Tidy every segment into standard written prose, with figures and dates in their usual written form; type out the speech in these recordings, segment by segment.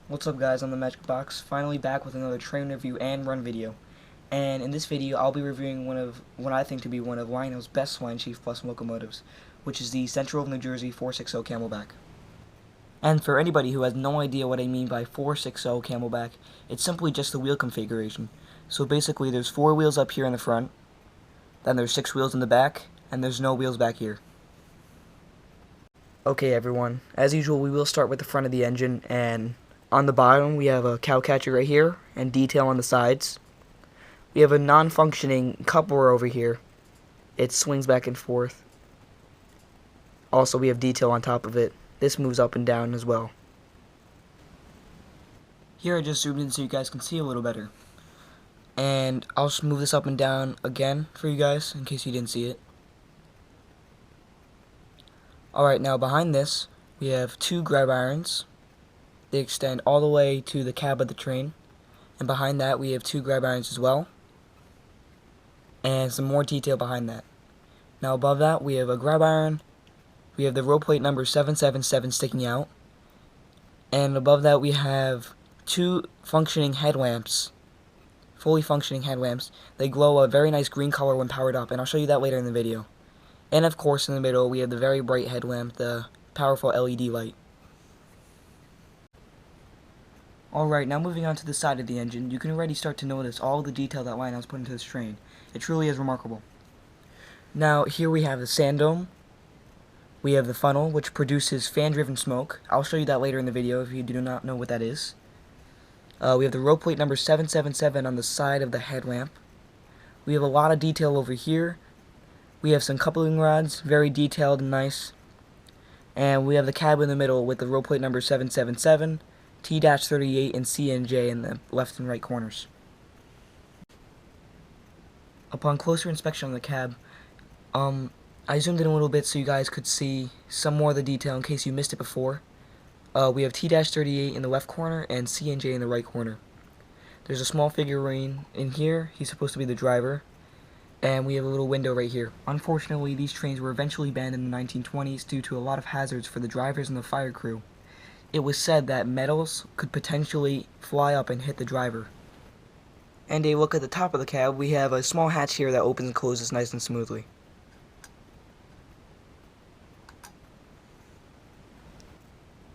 What's up guys, I'm the Magic Box, finally back with another train review and run video. And in this video I'll be reviewing one of what I think to be one of Lionel's best Lionchief Plus locomotives, which is the Central of New Jersey 460 Camelback. And for anybody who has no idea what I mean by 460 Camelback, it's simply just the wheel configuration. So basically there's 4 wheels up here in the front, then there's 6 wheels in the back, and there's no wheels back here. Okay everyone, as usual we will start with the front of the engine, and on the bottom we have a cow catcher right here and detail on the sides. We have a non-functioning coupler over here. It swings back and forth. Also we have detail on top of it. This moves up and down as well. Here I just zoomed in so you guys can see a little better. And I'll just move this up and down again for you guys in case you didn't see it. Alright, now behind this we have 2 grab irons. They extend all the way to the cab of the train, and behind that we have 2 grab irons as well, and some more detail behind that. Now above that we have a grab iron, we have the row plate number 777 sticking out, and above that we have 2 functioning headlamps, fully functioning headlamps. They glow a very nice green color when powered up, and I'll show you that later in the video. And of course in the middle we have the very bright headlamp, the powerful LED light. Alright, now moving on to the side of the engine, you can already start to notice all the detail that Lionel's put into this train. It truly is remarkable. Now, here we have the sand dome. We have the funnel, which produces fan-driven smoke. I'll show you that later in the video if you do not know what that is. We have the row plate number 777 on the side of the headlamp. We have a lot of detail over here. We have some coupling rods, very detailed and nice. And we have the cab in the middle with the row plate number 777. T-38 and CNJ in the left and right corners. Upon closer inspection on the cab, I zoomed in a little bit so you guys could see some more of the detail in case you missed it before. We have T-38 in the left corner and CNJ in the right corner. There's a small figurine in here. He's supposed to be the driver. And we have a little window right here. Unfortunately, these trains were eventually banned in the 1920s due to a lot of hazards for the drivers and the fire crew. It was said that metals could potentially fly up and hit the driver. And a look at the top of the cab, we have a small hatch here that opens and closes nice and smoothly.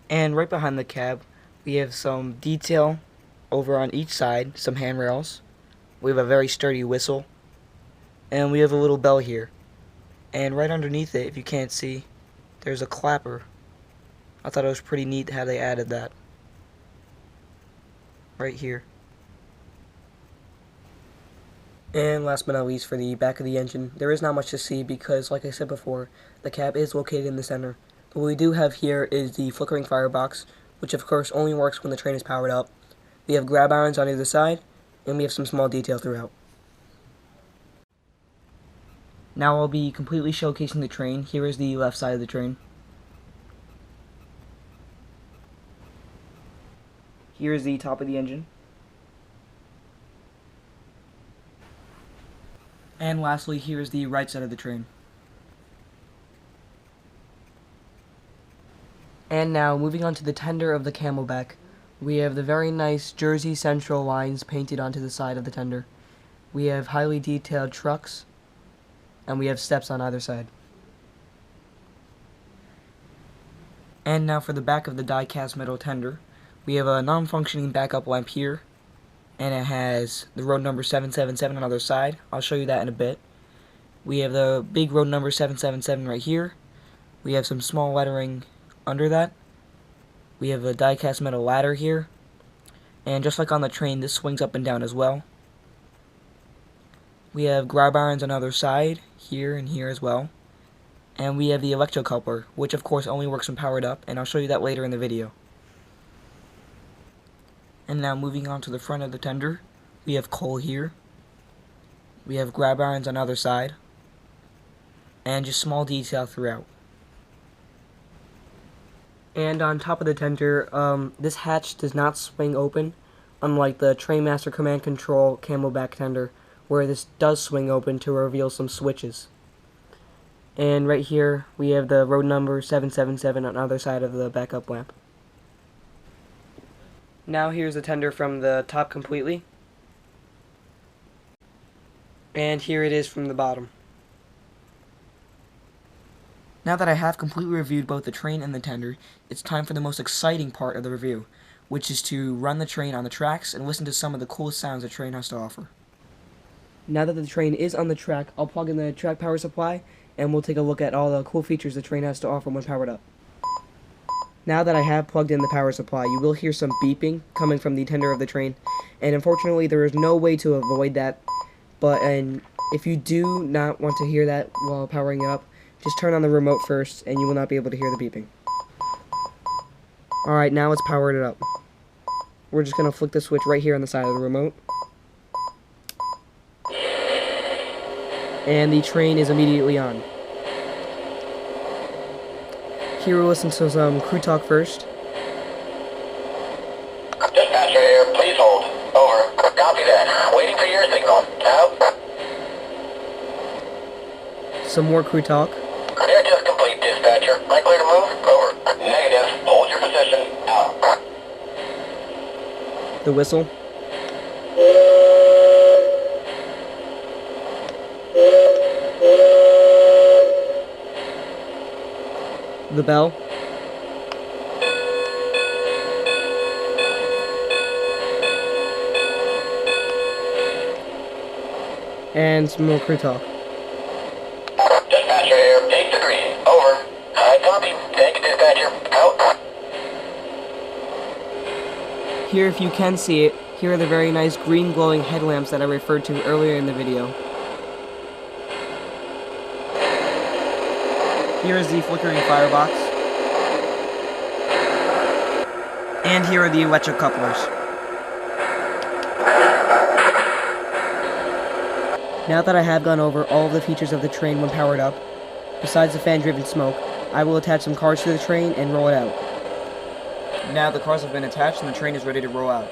And right behind the cab, we have some detail over on each side, some handrails. We have a very sturdy whistle. And we have a little bell here. And right underneath it, if you can't see, there's a clapper. I thought it was pretty neat how they added that right here. And last but not least, for the back of the engine, there is not much to see because, like I said before, the cab is located in the center. But what we do have here is the flickering firebox, which of course only works when the train is powered up. We have grab irons on either side, and we have some small detail throughout. Now I'll be completely showcasing the train. Here is the left side of the train. Here is the top of the engine. And lastly, here is the right side of the train. And now, moving on to the tender of the Camelback, we have the very nice Jersey Central lines painted onto the side of the tender. We have highly detailed trucks, and we have steps on either side. And now for the back of the die-cast metal tender. We have a non-functioning backup lamp here, and it has the road number 777 on the other side. I'll show you that in a bit. We have the big road number 777 right here. We have some small lettering under that. We have a die-cast metal ladder here, and just like on the train, this swings up and down as well. We have grab irons on either side, here and here as well. And we have the electrocoupler, which of course only works when powered up, and I'll show you that later in the video. And now moving on to the front of the tender, we have coal here. We have grab irons on either side. And just small detail throughout. And on top of the tender, this hatch does not swing open, unlike the Trainmaster Command Control Camelback tender, where this does swing open to reveal some switches. And right here, we have the road number 777 on the other side of the backup lamp. Now here's the tender from the top completely. And here it is from the bottom. Now that I have completely reviewed both the train and the tender, it's time for the most exciting part of the review, which is to run the train on the tracks and listen to some of the coolest sounds the train has to offer. Now that the train is on the track, I'll plug in the track power supply and we'll take a look at all the cool features the train has to offer when powered up. Now that I have plugged in the power supply, you will hear some beeping coming from the tender of the train, and unfortunately there is no way to avoid that, and if you do not want to hear that while powering it up, just turn on the remote first and you will not be able to hear the beeping. Alright, now it's powered it up. We're just going to flick the switch right here on the side of the remote. And the train is immediately on. Here we'll listen to some crew talk first. Dispatcher here, please hold. Over. Copy that. Waiting for your signal. Out. Some more crew talk. Clear just complete, dispatcher. I clear to move? Over. Negative. Hold your position. Out. The whistle. The bell. And some more crew talk. Dispatcher here, take the green. Over. I copy. Take it, dispatcher. Out. Here, if you can see it, here are the very nice green glowing headlamps that I referred to earlier in the video. Here is the flickering firebox. And here are the electric couplers. Now that I have gone over all of the features of the train when powered up, besides the fan-driven smoke, I will attach some cars to the train and roll it out. Now the cars have been attached and the train is ready to roll out.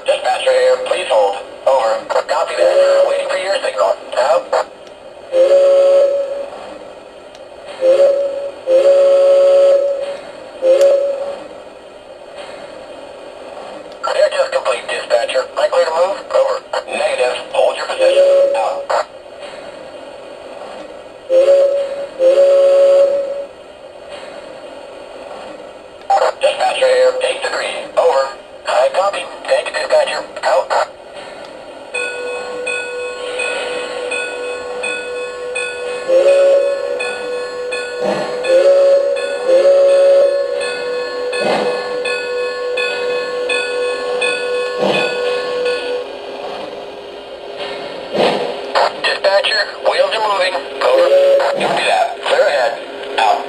Dispatcher here, please hold. Over. Copy that. Waiting for your signal. Out. Clear just complete, dispatcher. I clear to move? Over. Negative. Hold your position. Out. Dispatcher here. Take the green. Over. I copy. Take it, dispatcher. Out. Dispatcher, wheels are moving. Over. Copy that. Clear ahead. Out.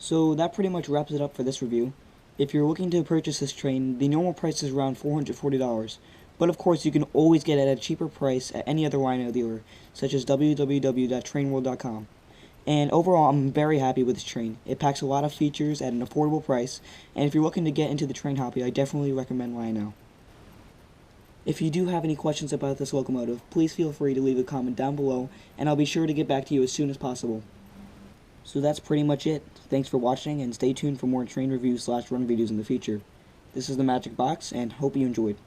So that pretty much wraps it up for this review. If you're looking to purchase this train, the normal price is around $440, but of course you can always get it at a cheaper price at any other Lionel dealer, such as www.trainworld.com. And overall, I'm very happy with this train. It packs a lot of features at an affordable price, and if you're looking to get into the train hobby, I definitely recommend Lionel. If you do have any questions about this locomotive, please feel free to leave a comment down below, and I'll be sure to get back to you as soon as possible. So that's pretty much it. Thanks for watching, and stay tuned for more train reviews / run videos in the future. This is the Magic Box, and hope you enjoyed.